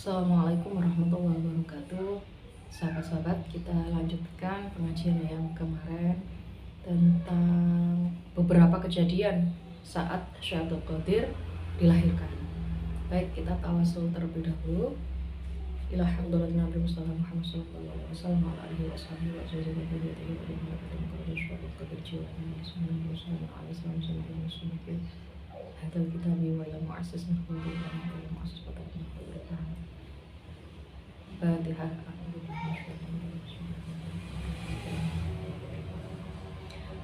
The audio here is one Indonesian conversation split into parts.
Assalamualaikum warahmatullahi wabarakatuh. Sahabat-sahabat, kita lanjutkan pengajian yang kemarin tentang beberapa kejadian saat Syaikhul Qadir dilahirkan. Baik, kita tawasul terlebih dahulu. Ila hadratin Nabi Mustafa Muhammad sallallahu alaihi wasallam wa alihi washabihi wa sallam wa barakaatuhu wa barakatuhu Syaikhul Qadir Jilani sallallahu alaihi wasallam. Hadal kitabi wa ya mu'assis nahwudi wa ya mu'assis patahna Fatihah.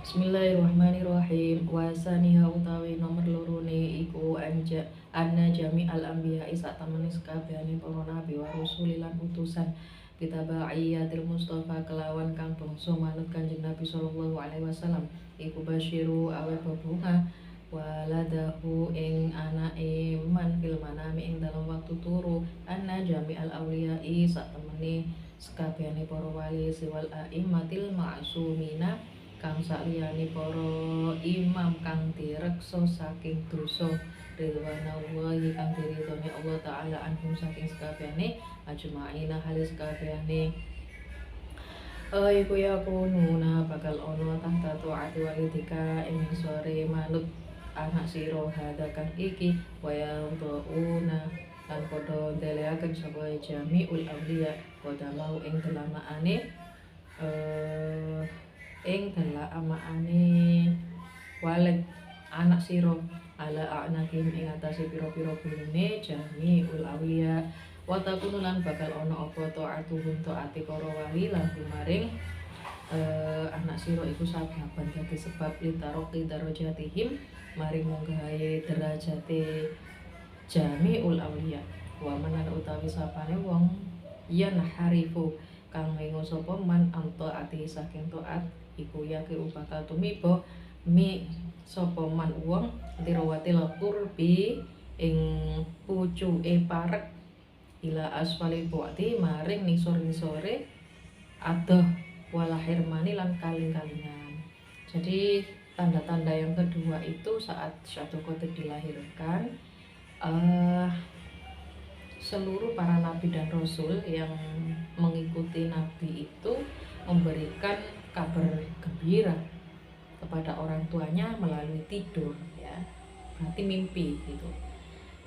Bismillahirrahmanirrahim. Wasaniha utawi nomor lorone iku anna jami al anbiya isa tamani sakabehane para nabi wa rasulilan utusan kitabaiyatil mustofa kelawan kang bangsa manut Kanjeng Nabi sallallahu alaihi wasallam iku basyiru awe bebunga waladahu ing anake man fil manami ing dalam waktu turu anna jami al awliyai sak temene sekabehane para wali siwal aimatil ma'sumina kang saliyane para imam kang direksa saking dosa ridwanallahi kang diridhoni Allah taala anhum saking sekabehane ajmaina halis sekabehane iku yakununa bakal ono tahta taati walidika ing sore manut anak sira hadakan iki waya una lan padha ndeleaken sapa jamiul awliya padha mau ing delamaane walid anak sira ala a'nakim ing atase pira-pira gulune jamiul awliya wa takunu lan bakal ana apa taatuhum taati para wali lan maring anak sira iku sababan dadi sebab litaroqi darajatihim maring munggahe derajate jamiul awliya wa manan utawi sapane wong yen harifu kang mengo sapa man anto ati saking taat iku yake bakal tumiba mi sapa man wong tirawatil qurbi ing pucuke parek ila asfali buati maring nisor-nisore adoh wala hirmani lan kaling-kalingan. Jadi tanda-tanda yang kedua itu saat Syaikhul Qadir dilahirkan, seluruh para nabi dan rasul yang mengikuti nabi itu memberikan kabar gembira kepada orang tuanya melalui tidur, ya, berarti mimpi gitu.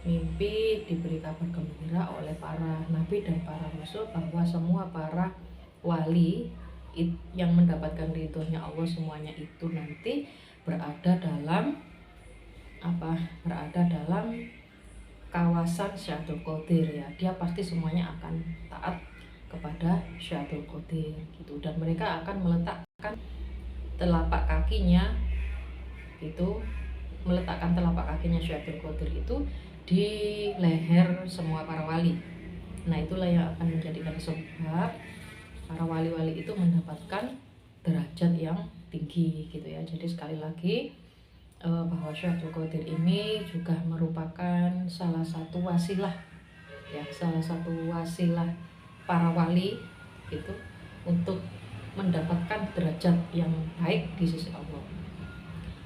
Mimpi diberi kabar gembira oleh para nabi dan para rasul bahwa semua para wali yang mendapatkan ridhonya Allah semuanya itu nanti berada dalam kawasan Syaikhul Qadir, ya. Dia pasti semuanya akan taat kepada Syaikhul Qadir gitu, dan mereka akan meletakkan telapak kakinya Syaikhul Qadir itu di leher semua para wali. Nah, itulah yang akan menjadikan sebab para wali-wali itu mendapatkan derajat yang tinggi gitu, ya. Jadi sekali lagi bahwa Syaikhul Qadir ini juga merupakan salah satu wasilah para wali itu untuk mendapatkan derajat yang baik di sisi Allah.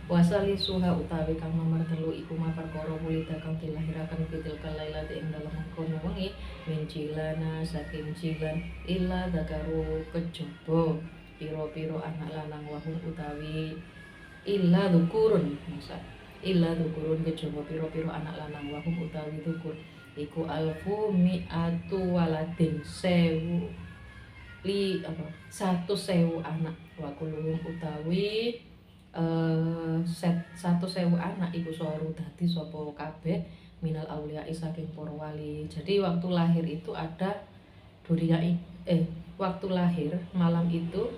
Wasali suha utawi kang nomor 3 iku ma perkara wulida kang dilahiraken fitil kalailati ing dalem kono wengi min jilana saking jilan illa dakaru kejaba pira-pira anak lanang wahum utawi illa dzukurun kejaba pira-pira anak lanang wahum utawi dzukur iku alfu mi'atu waladin 1.000 anak wa kulluhum utawi 1.000 anak iku soru dadi sapa kabeh minal auliya saking para wali. Jadi waktu lahir itu ada waktu lahir malam itu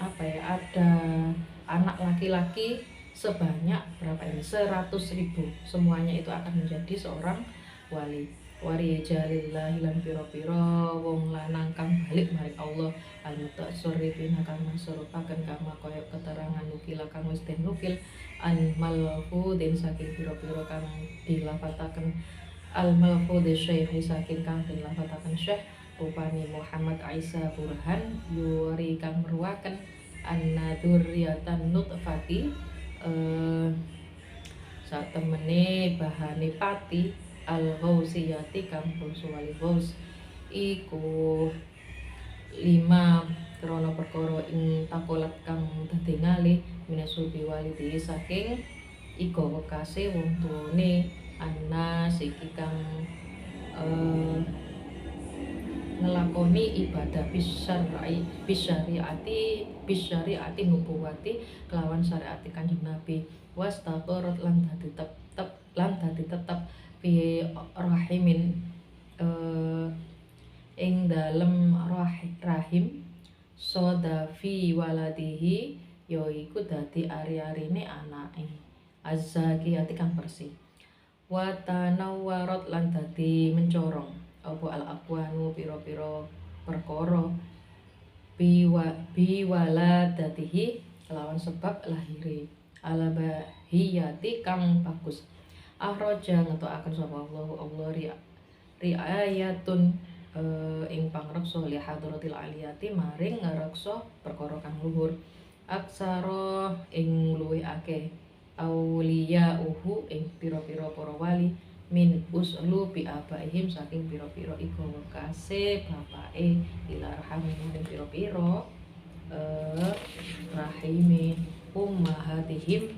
ada anak laki-laki sebanyak berapa ini 100.000, semuanya itu akan menjadi seorang wali. Wari jalillahi lan pira-pira wong lanang kang balik maring Allah al-mutasorrifina kang masrupaken kama kaya keterangan nukil kang wis den nukil an malfudin saking pira-pira kang dilafataken al-malfud syekh saking kang dilafataken syekh rupane Muhammad Isa Burhan yuri kang meruaken anna dzurriyatan nutfati sak temene bahane pati al-ghausiyati kang bangsa wali ghaus iku lima krana perkara ing takolat kang dadi ngalih minasubi walidi saking iga wekase wong tuane anas iki kang ngelakoni ibadah bisyariati nubuwati kelawan syariati Kanjeng Nabi wastaqarat lan dadi tetep fi rahimin ing dalem rahim soda fi waladihi yaiku dadi ari-arine anake azzakiyati kang bersih wa tanawwarat lan dadi mencorong apa al aqwanu pira-pira perkara biwaladatihi lawan sebab lahire ala bahiyati kang bagus ahroja ngetokaken sapa Allah riayatun ing pangreksa li hadratil aliyati maring ngreksa perkara kang luhur aksara ing luwih akeh auliya ing pira-pira para wali min uslu bi abaihim saking pira-pira iku wekase bapake ila rahmi maring pira-pira rahime ummahatihim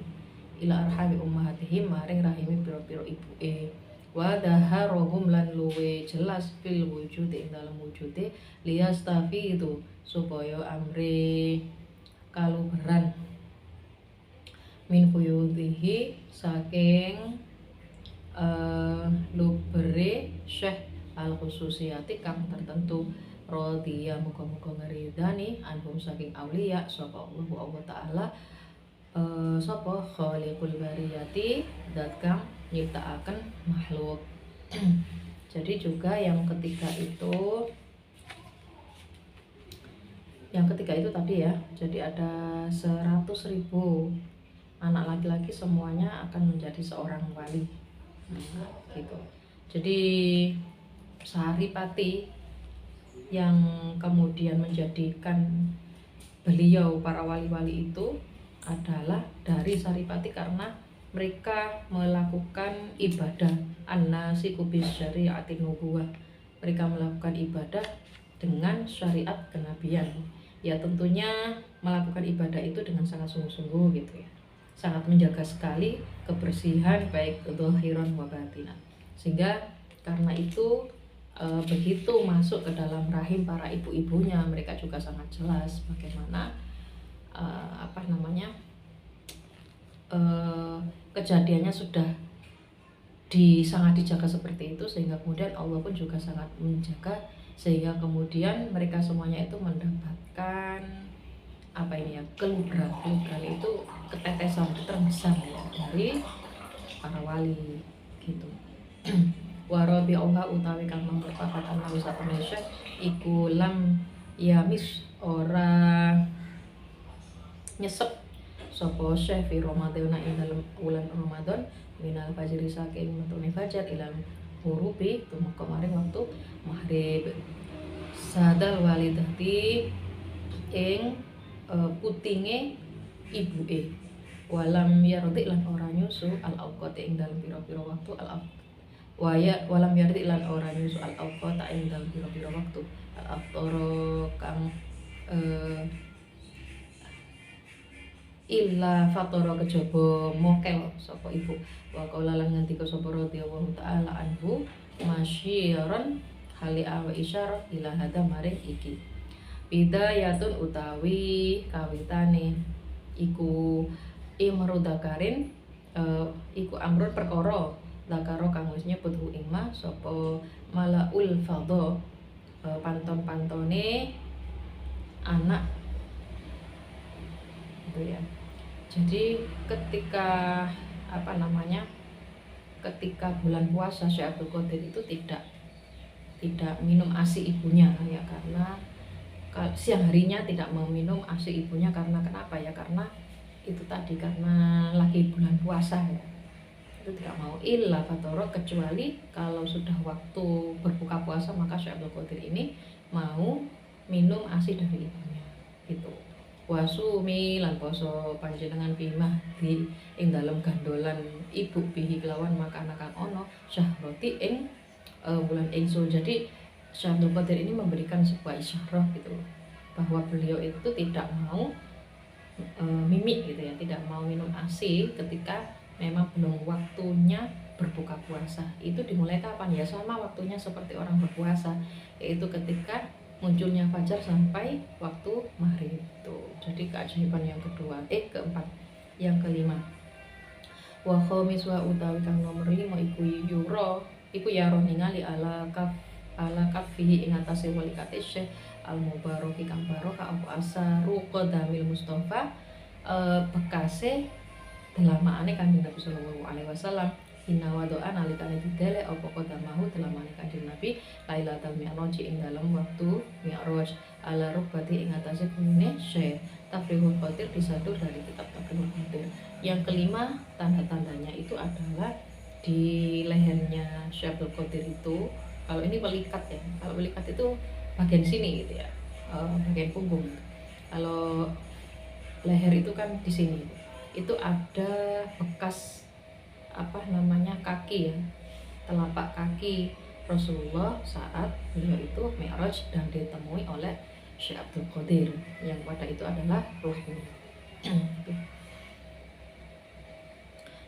ila arhami ummahatihim maring rahime pira-pira ibuke wa daharohum lan luwe jelas fil wujudi ing dalam wujude liyastafidu supaya amri kaluberan min fuyudhihi saking lubere syekh al khususiyati kang tertentu radhiya muga-muga ngridani anhum saking auliya sapa Allah taala sapa khaliqul bariyati zat kang nyiptakaken makhluk. Jadi juga yang ketiga itu tadi ya, jadi ada 100.000 anak laki-laki semuanya akan menjadi seorang wali gitu. Jadi Saripati yang kemudian menjadikan beliau para wali-wali itu adalah dari Saripati karena mereka melakukan ibadah an-nasiku bisyari'ati nubuwah. Mereka melakukan ibadah dengan syariat kenabian. Ya tentunya melakukan ibadah itu dengan sangat sungguh-sungguh gitu ya. Sangat menjaga sekali kebersihan baik zahiran wa batinan. Sehingga karena itu begitu masuk ke dalam rahim para ibu-ibunya, mereka juga sangat jelas bagaimana kejadiannya sudah sangat dijaga seperti itu, sehingga kemudian Allah pun juga sangat menjaga, sehingga kemudian mereka semuanya itu mendapatkan keluberan itu ketetesan terbesar ya dari para wali gitu. Warabi Allah utawi kang merupakan Allah satu Malaysia iku lam yamis ora nyesep sapa syekh fi Ramadan ing dalem wulan Ramadan minal fajri saking metune fajar ilal hurubi tumeka maring waktu maghrib sadal walidati ing putinge ibuke walam yardi lan ora nyusu al awqat ing dalem pira-pira waktu walam yardi lan ora nyusu al awqat ing dalem pira-pira waktu al aftara kang illa fatara kejaba mokel sapa ibu wa qala lan ngendika sapa radhiyallahu taala anhu masyiran hali awa isyarah ila hada maring iki bidayatun utawi kawitane iku imru dakarin iku amrun perkara dakaro kang wis nyebut ing ma sapa malaul fadha panton-pantone anak gitu ya. Jadi ketika ketika bulan puasa Syekh Abdul Qadir itu tidak minum ASI ibunya ya, karena siang harinya tidak meminum ASI ibunya karena kenapa ya, karena itu tadi karena lagi bulan puasa ya, itu tidak mau illa fatoro, kecuali kalau sudah waktu berbuka puasa maka Syekh Abdul Qadir ini mau minum ASI dari ibunya gitu. wasumi lan poso panjenengan bimah di ing dalem gandolan ibu bihi kelawan makana kang ono syahroti ing bulan ingsun. Jadi Syekh Abdul Qadir ini memberikan sebuah isyarah gitu bahwa beliau itu tidak mau mimik gitu ya, tidak mau minum ASI ketika memang belum waktunya berbuka puasa. Itu dimulai kapan ya? Sama waktunya seperti orang berpuasa, yaitu ketika munculnya fajar sampai waktu maghrib itu. Jadi keajaiban yang keempat. Yang kelima, wa khamis wa utawi kang nomor 5 iku yaro ningali ala kafihi ing atase walikate Syekh al mubaraki kang barokah apa asaru qadamil Mustafa bekase delamaane Kanjeng Nabi sallallahu alaihi wasallam. Inna wa doa nalikane didele apa qadamahu delamane Kanjeng Nabi Lailatul Mi'raj ing dalam waktu Mi'raj ala rubati ing atase punine Syekh Tafrihul Qadir disadur dari kitab Tafrihul Qadir. Yang kelima, tanda-tandanya itu adalah di lehernya Syekh Abdul Qadir itu, kalau ini pelikat ya, kalau pelikat itu bagian sini gitu ya, bagian punggung. Kalau leher itu kan di sini, itu ada bekas kaki ya, telapak kaki Rasulullah saat beliau itu Mi'raj dan ditemui oleh Syekh Abdul Qadir yang pada itu adalah ruhnya.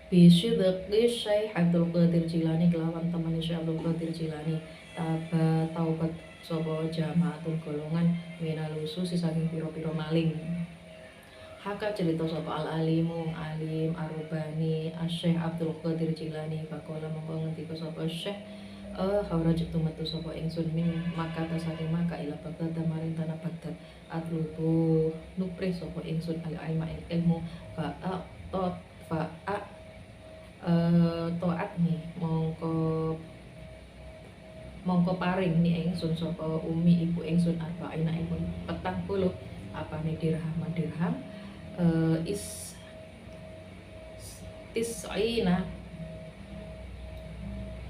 Bisyidqi Syekh Abdul Qadir Jilani kelawan temani Syekh Abdul Qadir Jilani taubat sapa jamaatun golongan minal ususi saking pira-pira maling. Haka cerita sapa al-alimu alim arubani Syekh Abdul Qadir Jilani bakola mongko ngendika sapa Syekh Khawarajtu metu sapa ingsun min maka tasake maka ila Baghdad maring tanah Baghdad atlubu nupri sapa ingsun al-ilma ilmu taat nih mongko paring ni ingsun sapa umi ibu ingsun arba'ina ing 40 apane dirham tis'ina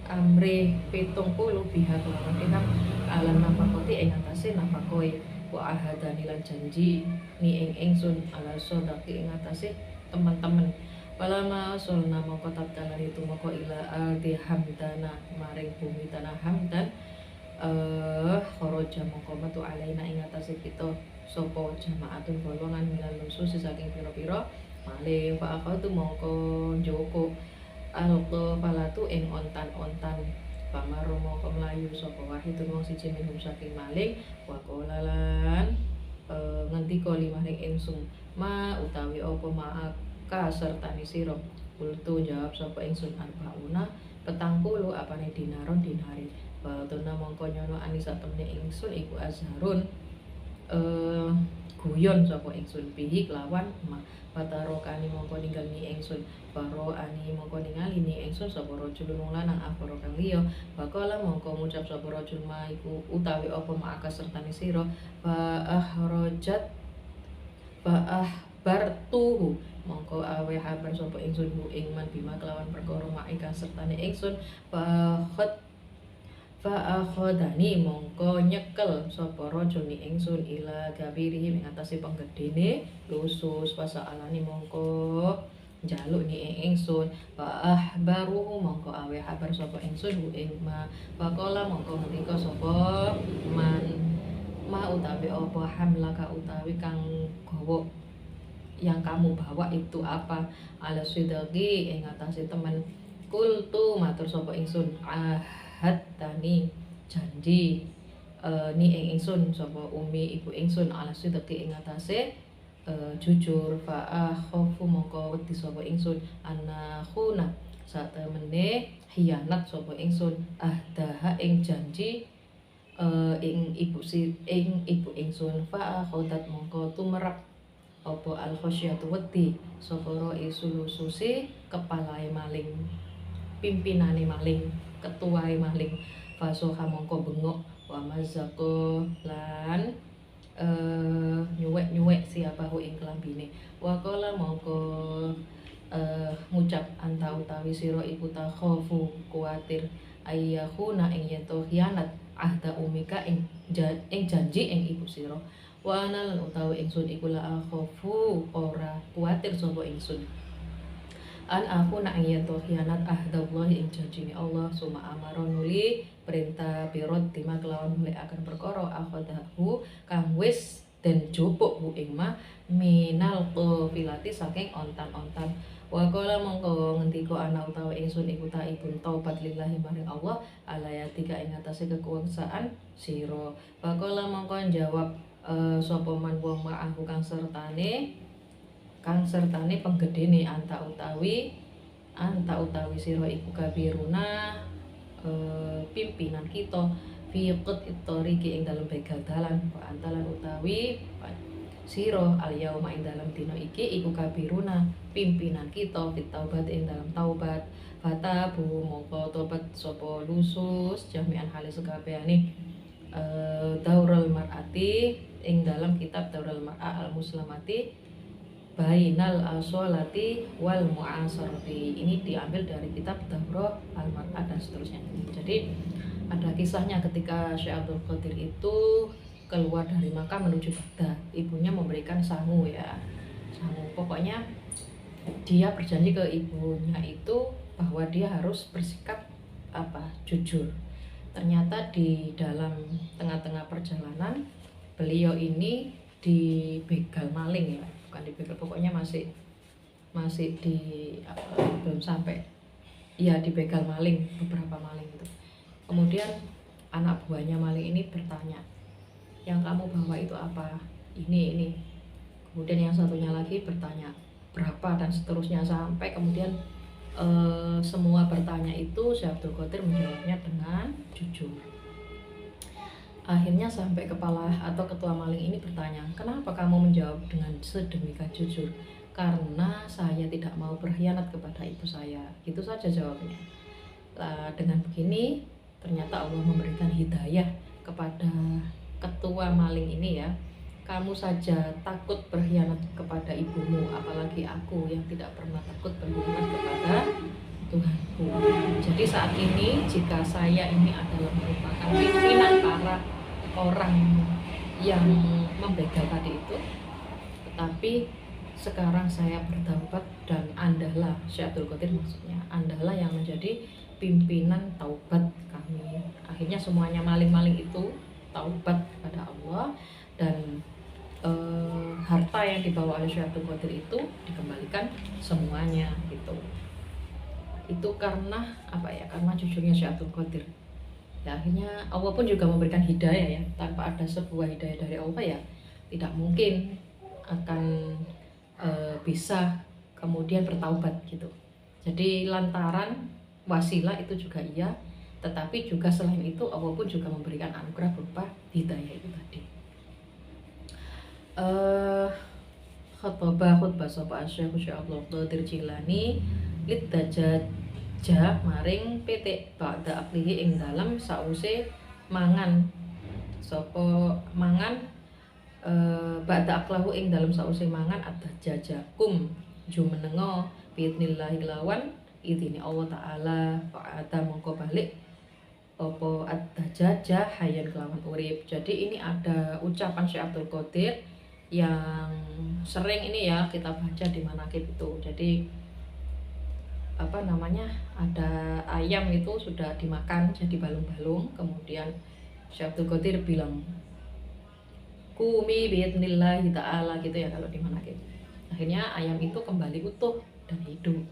amre 70 biha kelawan dirham ala nafakoti ing atase nafakoi wa ahadani lan janji ni ing ingsun ala sodaki ing atase teman-teman palama solna moko tatkala itu moko ila aldi hamdana maring bumi tanah hamdan kharaja moko metu alaina ing atase kita sapa jamaatun golongan minal nusus saking pira-pira malih fa tu mongko njoko alqa palatu ing ontan-ontan pamaro mongko mlayu sapa wahidun wong siji minum saking maling wa qolalan ngendika limaring ingsun ma utawi apa maka sertane sira kultu jawab sapa ingsun arbauna 40 apane dinaron dinari Baltuna mongko nyono anisa temne ingsun iku azharun guyon sapa ingsun bihi kelawan ma patarokani mongko ninggalni ingsun baro ani mongko ningali ingsun sapa rajulun lanang akhara kang liya bakala mongko ngucap sapa rajul ma iku utawi apa maka sertane sira bartuhu mongko awe habar sapa ingsun hu ing man bima kelawan perkara mak ingkang sertane ingsun fa'akhodani mongko nyekel sapa rajul ni ingsun ila gabirihi ing atase penggedene lusus pasaalani mongko njaluk ni ingsun baru mongko awe habar sapa ingsun hu ing ma faqala mongko ngendika sapa man ma utawi apa hamlaka utawi kang gawa yang kamu bawa itu apa ala sidaqi ing atase teman kultu matur sapa ingsun hattani janji ni ing ingsun sapa umi ibu ingsun ala sidqi ing atase jujur fa khofu mongko wedi sapa ingsun anakhuna satemene hianat sapa ingsun ahdaha ing janji ing ibu ingsun fa khodat mongko tumerap apa al khasyatu wedi sapa isul susi kepalae maling pimpinane maling ketuae maling fasoha mongko bengok wa mazaqo lan nyuwek siapa hu ing kelambine wa qala mongko ngucap anta utawi sira iku takhafu kuwatir ayyahuna ing yen to khianat ahda umika ing janji ing ibu sira wa ana lan utawi ingsun iku la akhafu ora kuwatir sapa ingsun an aku nak yen to khianat ahdallahi ing janjine Allah suma amaro nuli perintah birot tima kelawan mulai akan perkara akhadahu kang wis den jupuk bu ing ma minal qafilati saking ontan-ontan wa qala mongko ngendika ana utawi ingsun iku ta ibun taubat lillahi maring Allah alayatika ing atase kekuasaan sira wa qala mongko jawab sapa man wong ma'ahu kang sertane penggedene anta utawi sira iku kabiruna pimpinan kita fi qittoriki ing dalem begal dalan wa antalan utawi sira al yauma ing dalem dina iki iku kabiruna pimpinan kita fit taubat ing dalem taubat fatabu mongko tobat sapa lusus jami'an halis sekabehane daurul mar'ati ing dalam kitab daurul mar'a al muslamati bainal asolati wal mu'asarati. Ini diambil dari kitab Daurah al-mar'ah dan seterusnya. Jadi ada kisahnya ketika Syekh Abdul Qadir itu keluar dari Makkah menuju Baghdad. Ibunya memberikan sangu ya, sangu. Pokoknya dia berjanji ke ibunya itu bahwa dia harus bersikap jujur. Ternyata di dalam tengah-tengah perjalanan beliau ini dibegal maling ya, bukan dibegal, pokoknya masih di belum sampai ya, dibegal maling, beberapa maling itu. Kemudian anak buahnya maling ini bertanya, yang kamu bawa itu apa? Ini. Kemudian yang satunya lagi bertanya berapa dan seterusnya sampai kemudian semua bertanya itu Syekh Abdul Qadir menjawabnya dengan jujur. Akhirnya sampai kepala atau ketua maling ini bertanya, kenapa kamu menjawab dengan sedemikian jujur? Karena saya tidak mau berkhianat kepada ibu saya. Itu saja jawabnya. Dengan begini ternyata Allah memberikan hidayah kepada ketua maling ini ya. Kamu saja takut berkhianat kepada ibumu, apalagi aku yang tidak pernah takut berkhianat kepada Tuhanku. Jadi saat ini jika saya ini adalah merupakan pimpinan para orang yang membegal tadi itu, tetapi sekarang saya bertaubat dan Andalah, Syekh Abdul Qadir maksudnya, Andalah yang menjadi pimpinan taubat kami. Akhirnya semuanya maling-maling itu taubat kepada Allah dan harta yang dibawa oleh Syekh Abdul Qadir itu dikembalikan semuanya gitu. Itu karena karena jujurnya Syekh Abdul Qadir ya. Akhirnya Allah pun juga memberikan hidayah ya. Tanpa ada sebuah hidayah dari Allah ya tidak mungkin akan bisa kemudian bertaubat gitu. Jadi lantaran wasilah itu juga iya, tetapi juga selain itu Allah pun juga memberikan anugerah berupa hidayah itu tadi. Khutbah sapa Syekh Abdul Qadir Jilani lid dajjal maring PT ba'da aklihi ing dalem sause mangan sapa mangan ba'da aklahu ing dalem sause mangan ad-dajjajakum jumenenga biidznillah lawan idine Allah taala fa'ata mongko balik apa ad-dajjal hayyan kelawan urip. Jadi ini ada ucapan Syekh Abdul Qadir yang sering ini ya kita baca di manaqib itu. Jadi ada ayam itu sudah dimakan jadi balung-balung, kemudian Syekh Abdul Qadir bilang kumi biidznillah ta'ala gitu ya kalau di manaqib. Akhirnya ayam itu kembali utuh dan hidup.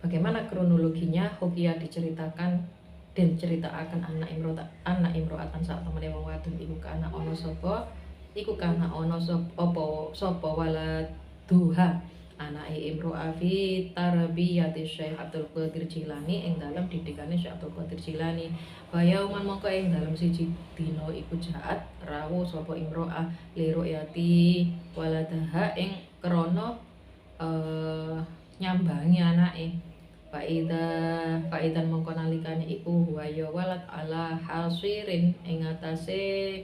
Bagaimana kronologinya? Hukia diceritakan dan cerita akan anak imro'atan saat temene wong wadon iku kana ana sapa sapa walad duha anake imro'ah fi tarbiyati Syekh Abdul Qadir Jilani ing dalam didikane Syekh Abdul Qadir Jilani. Bayauman mongko ing dalam siji dina iku jaat rawuh sapa imro'ah li ru'yati waladaha ing krana nyambangi anake. Faidan mongko nalikane iku wa ya walad ala hasirin ing atase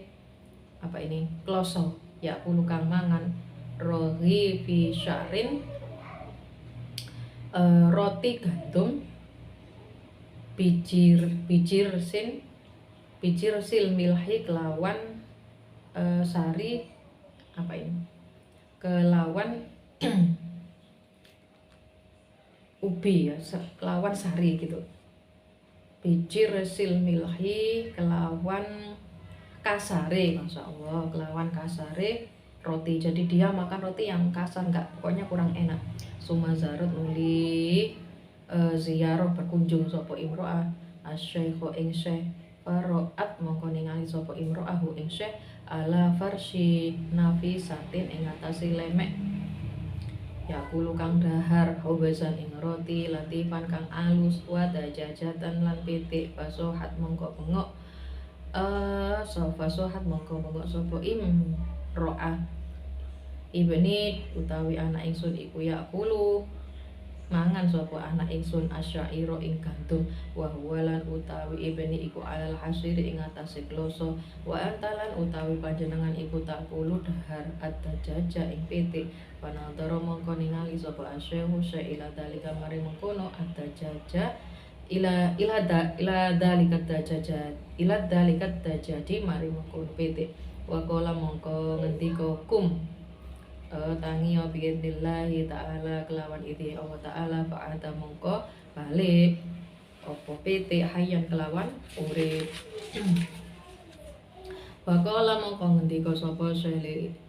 kloso ya kulo kang mangan rohi fi sya'rin roti gandum bijir sil milhi kelawan sari apa ini kelawan ubi ya, kelawan sari gitu. Biji resil milhi kelawan kasare, masya Allah, kelawan kasare roti. Jadi dia makan roti yang kasar, nggak, pokoknya kurang enak. Sumazarut nuli ziarah berkunjung sopo imro'ah asyaihu ing syekh faro'at mongko ningali sopo imro'ahu ing syekh ala farsi nafisatin ing atase lemek yakulu kang dahar hobazan ing roti latifan kang alus wa dajajatan lan pitik basohat mongko bengok sofasohat mongko bengok sopo ro'ah ibni utawi anak ingsun iku yakulu mangan sapa anak ingsun asyairo ing gandum wa walan utawi ibni iku alal hasir ing atase kloso wa antalan utawi panjenengan iku takulu dahar at-dajaja ing pitik panantara mongko ningali sapa asyahu ila dalika mari mengkono at-dajaja ila dalikat dajadi mari mengkono pitik wa qala mongko ngendika kum tangi ya biidnillahi ta'ala kelawan ide Allah ta'ala fa'ata mongko balik opo pitik hayyan kelawan urip. Waqala mongko ngendika sapa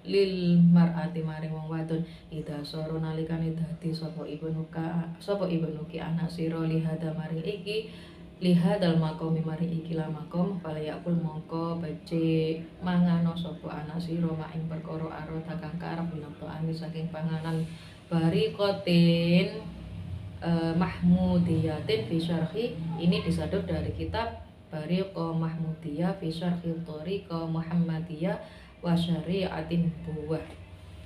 lil mar'ati maring wong wadon ida soro nalikane dadi sapa ibnuki anak sira lihada maring iki lihadal makom maring iki la makom palayakul mongko becik mangano sapa anak sira maing perkara arota kang karep minangka saking panganan barikotin mahmudiyatin fi syarhi. Ini disadap dari kitab Bariqah Mahmudiyah fi syarhi Thariqah Muhammadiyah wa syari'atin buwah.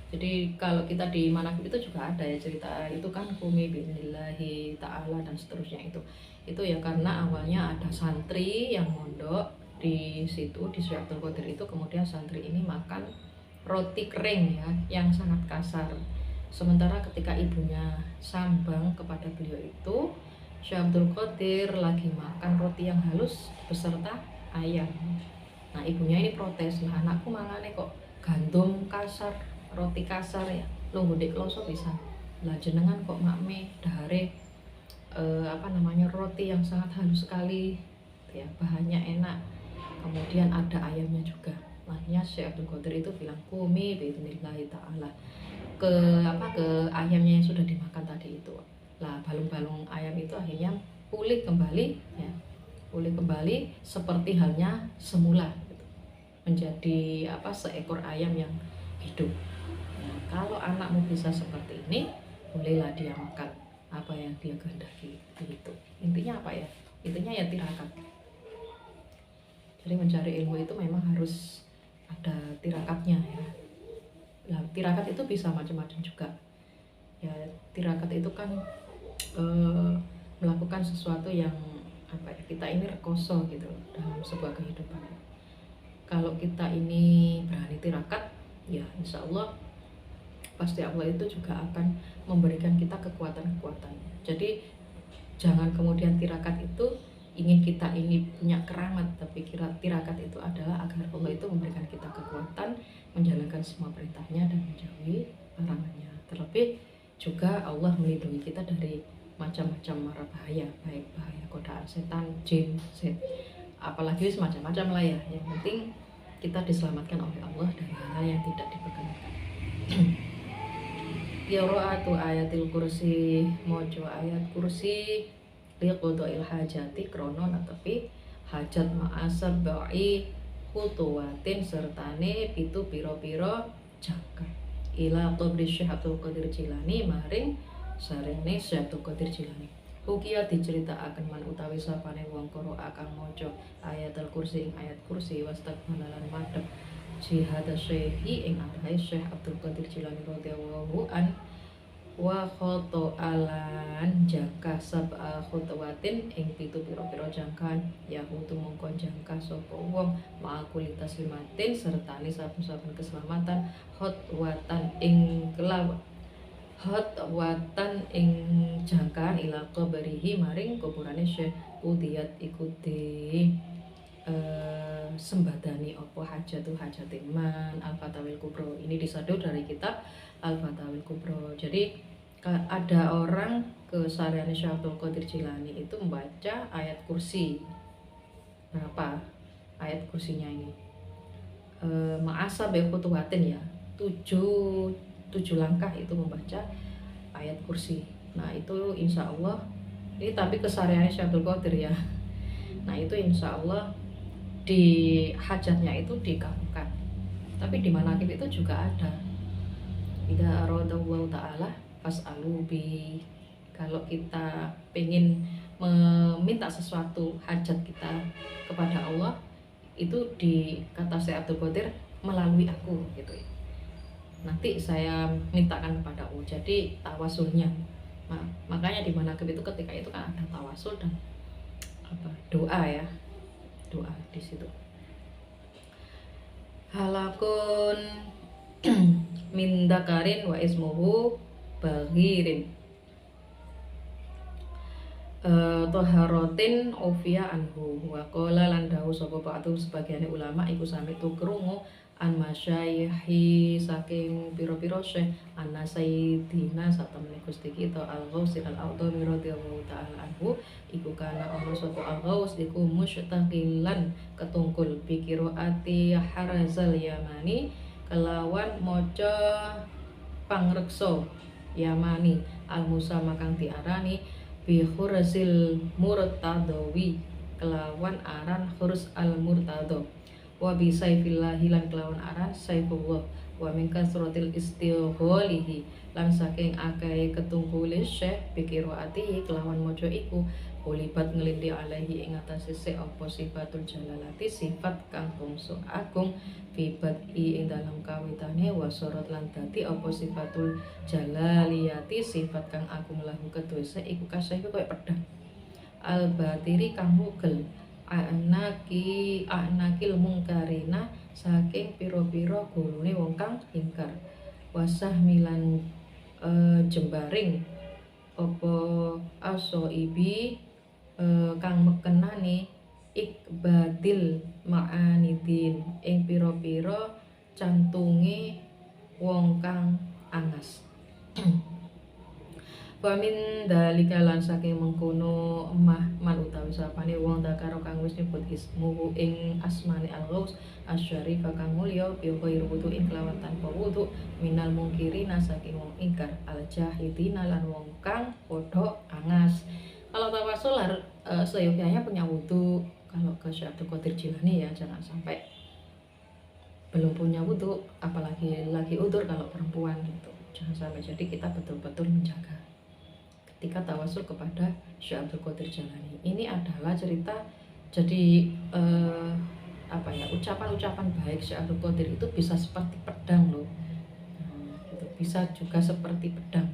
Jadi kalau kita di manaqib itu juga ada ya cerita itu kan kumi bismillahi ta'ala dan seterusnya itu ya karena awalnya ada santri yang mondok di situ di Syekh Abdul Qadir itu, kemudian santri ini makan roti kering ya yang sangat kasar. Sementara ketika ibunya sambang kepada beliau itu, Syekh Abdul Qadir lagi makan roti yang halus beserta ayam. Nah ibunya ini protes, lah anakku mangane kok gandum kasar, roti kasar ya, lu gede kloso bisa lah jenengan kok makme dahare roti yang sangat halus sekali ya, bahannya enak, kemudian ada ayamnya juga. Makanya Syekh Abdul Qadir itu bilang kumi biidnillahi ta'ala ke ayamnya yang sudah dimakan tadi itu. Lah balung-balung ayam itu akhirnya pulih kembali ya, pulih kembali seperti halnya semula gitu. Menjadi seekor ayam yang hidup. Nah, kalau anakmu bisa seperti ini, bolehlah dia makan apa yang dia kehendaki gitu. Intinya apa ya? Intinya ya tirakat. Jadi mencari ilmu itu memang harus ada tirakatnya ya. Nah, tirakat itu bisa macam-macam juga. Ya, tirakat itu kan melakukan sesuatu yang kita ini rekoso gitu dalam sebuah kehidupan. Kalau kita ini berani tirakat, ya insya Allah pasti Allah itu juga akan memberikan kita kekuatan-kekuatan. Jadi jangan kemudian tirakat itu ingin kita ini punya keramat, tapi tirakat itu adalah agar Allah itu memberikan kita kekuatan menjalankan semua perintahnya dan menjauhi larangannya. Terlebih juga Allah melindungi kita dari macam-macam mara bahaya, baik bahaya godaan setan, jin, apalagi semacam-macam lah ya. Yang penting kita diselamatkan oleh Allah dari hal yang tidak diperkenankan. Qira'atu ayatil kursi, mojo ayat kursi liqoda'il hajati krono tapi hajat ma'asar ba'i khutuwatin sertane pitu piro-piro jangka ila qabri Syekh Abdul Qadir Jilani maring sarene Syekh Abdul Qadir Jilani. Ukiya diceritakan man utawi sapane wong karo akang maca ayatul kursi ing ayat kursi wastaqbalan madhep jihad syekhi ing arahe Syekh Abdul Qadir Jilani radhiyallahu an wa khoto alan jangka sab'a khotowatin ing pitu pira-pira jangkan yahutu mongkon jangka sapa wong ma'akuli taslimatin sertane saben-saben keselamatan khotwatan ing jangkaan ila qabrihi maring kuburane Syekh Udiyat ikuti sembadani opo hajatu hajatiman Al-Fatawil Kubro. Ini disado dari kitab Al-Fatawil Kubro. Jadi ada orang ke Saryani Syekh Abdul Qadir Jilani itu membaca ayat kursi. Berapa ayat kursinya ini? Ma'asa bekutuhatin ya, 7 langkah itu membaca ayat kursi. Nah itu insya Allah, ini tapi kesariannya Syekh Abdul Qadir ya. Nah itu insya Allah di hajatnya itu dikabulkan. Tapi di manaqib itu juga ada. Idza aradallahu ta'ala fas'alu bi. Kalau kita pengen meminta sesuatu hajat kita kepada Allah, itu di kata Syekh Abdul Qadir melalui aku gitu ya. Nanti saya mintakan kepada Allah. Jadi tawasulnya. Nah, makanya di manaqib itu ketika itu kan ada tawasul dan doa ya. Doa di situ. Halakun min dzakarin wa ismuhu baghirin toharotin ofia anhu wa qala lan dawu sapa ba'du sebagian ulama iku sami tu krungu an masyayikhi saking pira-pira syekh ana sayyidina satemene Gusti kita Al-Ghaus Al-A'dhami radhiyallahu ta'ala anhu iku kana ana sapa Al-Ghaus iku mustaqilan ketungkul biqiraati Harazal Yamani kelawan maca pangreksa Yamani al-Musa makang diarani bi Khurrazil Murtadawi kelawan aran Khurz al-Murtado wa bi Saifillah lan kelawan aran Saifullah wa min kasratil istighalihi lan saking akeh ketungkule Syekh bi qiraati kelawan maca iku ulibat ngelindi alaihi ing atase apa sifatul jalalati sifat kang bangsa agung bibati ing dalam kawitane wasorot lan dadi apa sifatul jalaliyati sifat kang agung lahu kedue iku kasih koyo pedang al batiri kang mugel anakil mungkarina saking pira-pira golone wong kang ingkar wasah milan jembaring apa aso ibi kang mekenani ikbadil ma'anidin ing pira-pira cantunge wong kang angas. Pamin dalika lan saking mengkono emah man utawi sapane wong dakaro kang wis nyebut ismuhu ing asmane Al-Ghaus asyarif kang mulya bi ghairi wudu'in kelawan tanpa wudu minal mungkirina saking wong ingkar al jahidina lan wong kang padha angas. Kalau tawasul seyogyanya punya wudu. Kalau ke Syekh Abdul Qadir Jilani ya jangan sampai belum punya wudu, apalagi lagi udur kalau perempuan gitu. Jangan sampai, jadi kita betul-betul menjaga ketika tawasul kepada Syekh Abdul Qadir Jilani. Ini adalah cerita, jadi ucapan-ucapan baik Syekh Abdul Qadir itu bisa seperti pedang loh. Gitu. Bisa juga seperti pedang.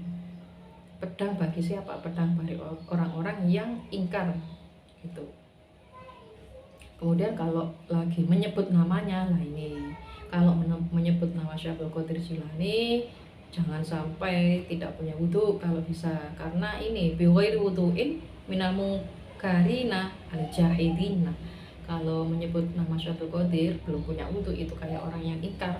Pedang bagi siapa? Pedang bagi orang-orang yang ingkar gitu. Kemudian kalau lagi menyebut namanya, lah ini kalau menyebut nama Syekh Abdul Qadir Jilani jangan sampai tidak punya wudu kalau bisa, karena ini biwairi wuduin minal mungkarina al-jahidina. Kalau menyebut nama Syekh Abdul Qadir belum punya wudu itu kayak orang yang ingkar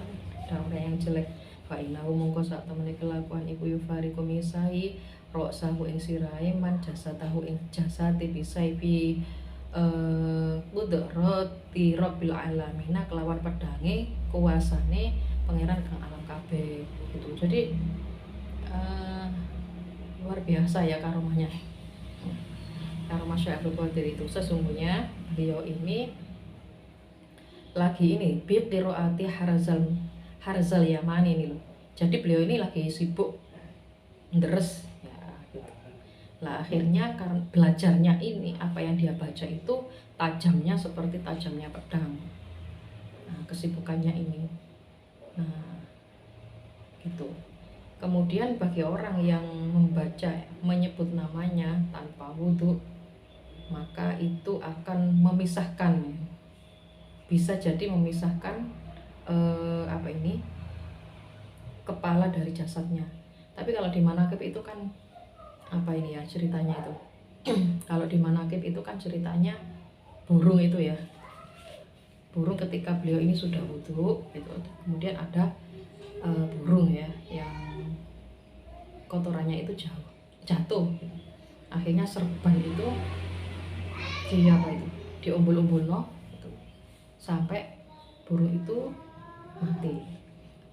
dan orang yang jelek. Fa innahu mongko sak temene kelakuan iku yufariqu misai ra'sahu ing sirahe man jasadahu ing jasate bisaifi qudrati rabbil alamin kelawan pedange kuasane pangeran kang alam kabeh gitu. Jadi luar biasa ya karomahnya. Karomah Syekh Abdul Qadir itu sesungguhnya beliau ini lagi ini bi qiraati Harzal Yamani ini loh. Jadi beliau ini lagi sibuk deres ya gitu. Lah akhirnya karena belajarnya ini apa yang dia baca itu tajamnya seperti tajamnya pedang. Nah, kesibukannya ini. Nah, gitu. Kemudian bagi orang yang menyebut namanya tanpa wudu, maka itu akan memisahkan, bisa jadi memisahkan kepala dari jasadnya. Tapi kalau di manaqib itu kan ceritanya itu. Kalau di manaqib itu kan ceritanya burung itu ya, burung ketika beliau ini sudah wudhu gitu. Kemudian ada burung ya yang kotorannya itu jatuh gitu. Akhirnya serban itu diombul-ombul gitu, sampai burung itu mati.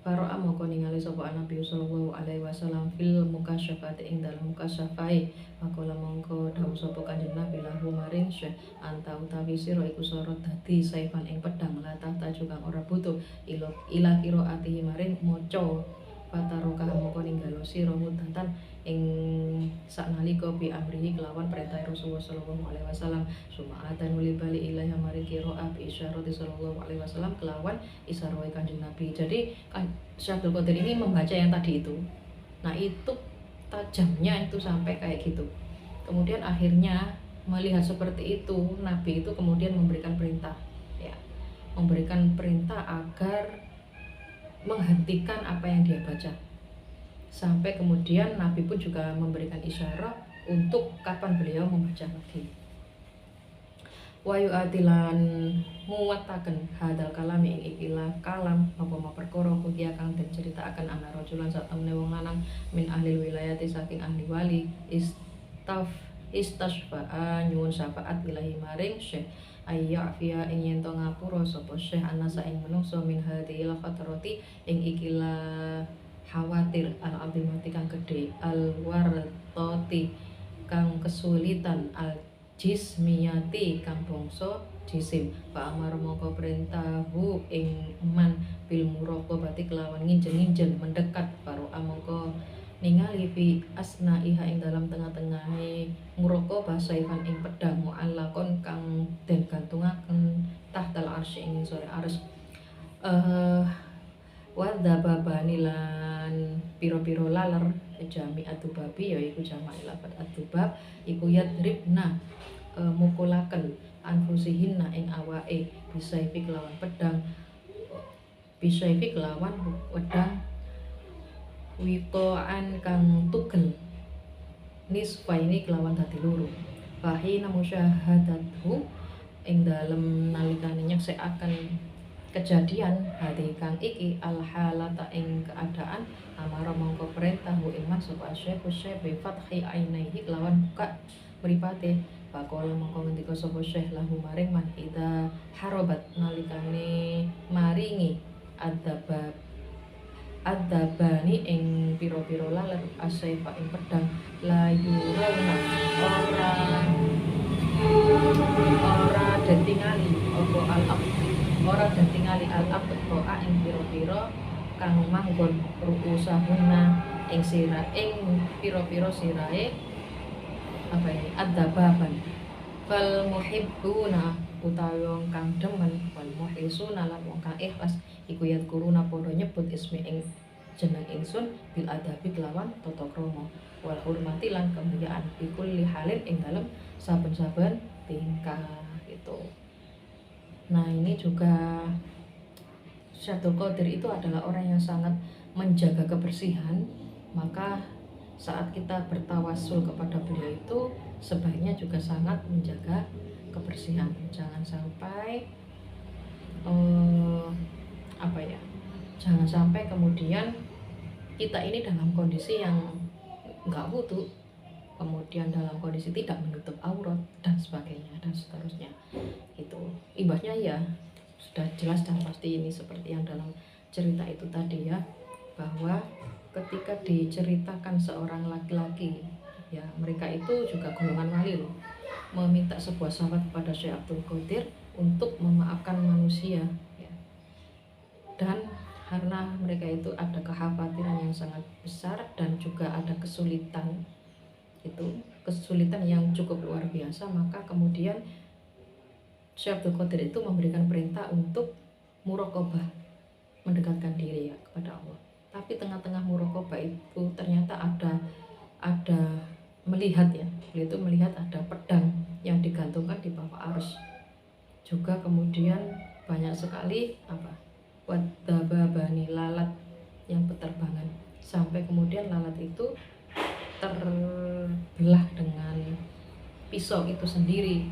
Para mongko ningali sapa Nabi sallallahu alaihi wasallam fil mukasyafati ing dalem mukasyafai, maka mongko dawuh sapa Kanjeng Nabi lahu maring syekh anta utawi sira iku sorot dadi saifan ing pedang la tahta juga ora butuh ila qiraati maring maca fataroka mongko ninggalo sira mudatan ing saknalika bi amrihi kelawan perintah Rasulullah sallallahu alaihi wasallam suma'atan nuli bali ilahi maring qiraah bi isyarati sallallahu alaihi wasallam kelawan isyarat Kanjeng Nabi. Jadi Syekh Abdul Qadir ini membaca yang tadi itu. Nah, itu tajamnya itu sampai kayak gitu. Kemudian akhirnya melihat seperti itu, Nabi itu kemudian memberikan perintah ya. Memberikan perintah agar menghentikan apa yang dia baca. Sampai kemudian Nabi pun juga memberikan isyarat untuk kapan beliau membaca lagi. Wa yu'atilan muwattaken hadal kalami ing ikilah kalam apa perkara kuwi kang den critakake ana rajulan sak temene wong lanang min ahli wilayati saking ahli wali istasfa'a nyuwun syafaat ilahi maring syekh ayyafiya ing yen to ngapura sapa syekh anasa ing menungso min hadhil fatrati ing ikilah khawatir al azimati kang gedhe al wartati kang kesulitan al jismiyati kang bangsa jisim fa amar mongko perintahu ing man bil muraqabati kelawan nginjen-nginjen mendekat karo amangka ningali fi asnaiha ing dalam tengah-tengahe muraqabah saifan ing pedang muallaqon kang den gantungaken tahtal arsy ing sore arsy wadzababani lan piro-piro laler jami atubabi yaiku jamak lafat atubab iku yadribna mukulaken anfusihinna ing awake bisaifi kelawan pedang bisaifi kelawan wedang wiqaan kang tugel nisfaini kelawan dadi loro fahina musyahadathu ing dalem nalikane nyeksekaken kejadian hati kang iki al halata ing keadaan amara mongko perintah hu iman sapa syekh bi fathi ainaihi lawan buka mripate pakola mongko ngendika sapa syekh lahu maring man ida harobat nalikane maringi adabani ing pira-pira laler asaifa ing pedang layurana ora detingali apa al-ab ora detingali al-ab doa ing pira-pira kang manggon rukusahuna ing sirah ing pira-pira sirahe apa ini adzababan fal muhibbuna utawi wong kang demen wal muhlisuna lan wong kang ikhlas iku yadkuruna padha nyebut ismi ing jeneng ingsun bil adabi kelawan tata krama wal hurmati lan kemuliaan ikul lihalin ing dalem saben-saben tingkah gitu. Nah, ini juga Syekh Abdul Qadir itu adalah orang yang sangat menjaga kebersihan. Maka saat kita bertawasul kepada beliau itu sebaiknya juga sangat menjaga kebersihan. Jangan sampai jangan sampai kemudian kita ini dalam kondisi yang nggak wudu, kemudian dalam kondisi tidak menutup aurat dan sebagainya dan seterusnya. Itu imbasnya ya sudah jelas dan pasti ini seperti yang dalam cerita itu tadi ya, bahwa ketika diceritakan seorang laki-laki ya, mereka itu juga golongan wali loh, meminta sebuah syafaat kepada Syekh Abdul Qadir untuk memaafkan manusia ya. Dan karena mereka itu ada kekhawatiran yang sangat besar dan juga ada kesulitan yang cukup luar biasa, maka kemudian Syekh Abdul Qadir itu memberikan perintah untuk muraqabah, mendekatkan diri ya kepada Allah. Tapi tengah-tengah muraqabah itu ternyata ada melihat ya, beliau itu melihat ada pedang yang digantungkan di bawah arus. Juga kemudian banyak sekali wadababani lalat yang berterbangan, sampai kemudian lalat itu terbelah dengan pisau itu sendiri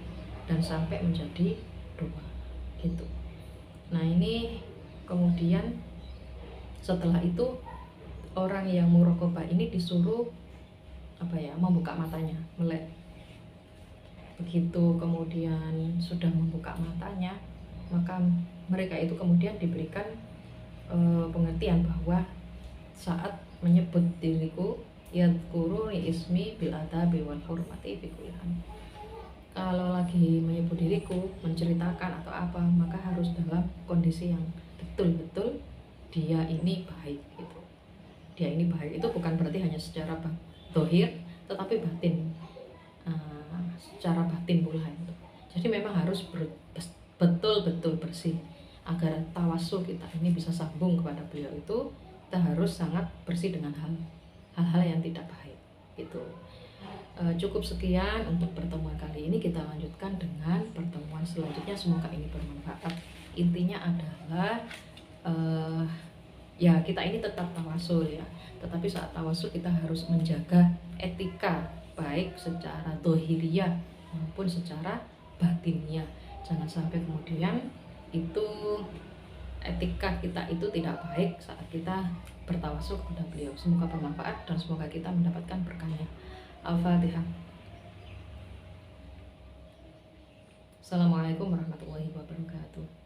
dan sampai menjadi dua gitu. Nah ini kemudian setelah itu orang yang muraqabah ini disuruh membuka matanya, melek. Begitu kemudian sudah membuka matanya, maka mereka itu kemudian diberikan pengertian bahwa saat menyebut diriku yadhkuruni ismi bil adabi wal hurmati fi kulli an. Kalau lagi menyebut diriku, menceritakan atau apa, maka harus dalam kondisi yang betul-betul dia ini baik gitu. Dia ini baik itu bukan berarti hanya secara zahir, tetapi batin, secara batin pula itu. Jadi memang harus betul-betul bersih agar tawasul kita ini bisa sambung kepada beliau itu. Kita harus sangat bersih dengan hal-hal yang tidak baik gitu. Cukup sekian untuk pertemuan kali ini, kita lanjutkan dengan pertemuan selanjutnya, semoga ini bermanfaat. Intinya adalah ya kita ini tetap tawasul ya, tetapi saat tawasul kita harus menjaga etika baik secara dohiriyah maupun secara batinnya. Jangan sampai kemudian itu etika kita itu tidak baik saat kita bertawasul kepada beliau. Semoga bermanfaat dan semoga kita mendapatkan berkahnya. Al-Fatihah. Assalamualaikum warahmatullahi wabarakatuh.